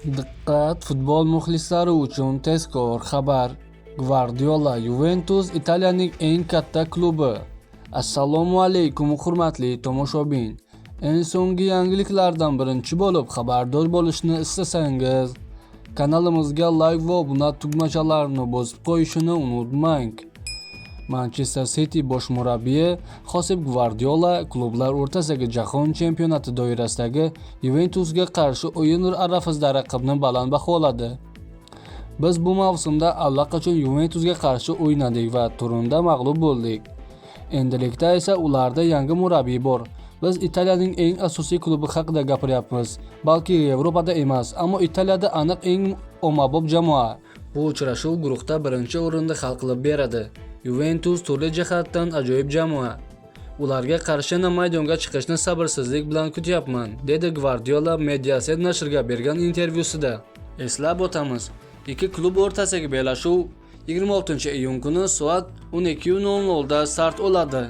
Diqqat, futbol muxlislari uchun tezkor xabar. Gvardiola Juventus Italiyaning eng katta klubi. Assalomu alaykum hurmatli tomoshabin. Eng so'nggi yangiliklardan birinchi bo'lib xabardor bo'lishni istasangiz, kanalimizga like va obuna tugmachalarini bosib qo'yishni unutmang. Manchester City bosh murabbiyi Josep Gvardiola klublar o'rtasidagi jahon chempionati doirasidagi Juventusga qarshi o'yin arafasida raqibni baland baholadi. Biz bu mavsumda allaqachon Juventusga qarshi o'ynadik va Turinda mag'lub bo'ldik. Endilikda esa ularda yangi murabbiy bor. Biz Italiyaning eng asosiy klubi haqida gapiryapmiz. Balki Yevropada emas, ammo Italiyada aniq eng ommabop jamoa. Bu uchrashuv guruhda birinchi o'rinda hal qilib beradi. Juventus turli jihatdan ajoyib jamoa. Ularga qarshi maydonga chiqishni sabrsizlik bilan kutyapman, dedi Gvardiola Mediaset nashriga bergan intervyusida. Eslab o'tamiz, ikki klub o'rtasidagi bellashuv 26 iyun kuni soat 12:00 da start oladi.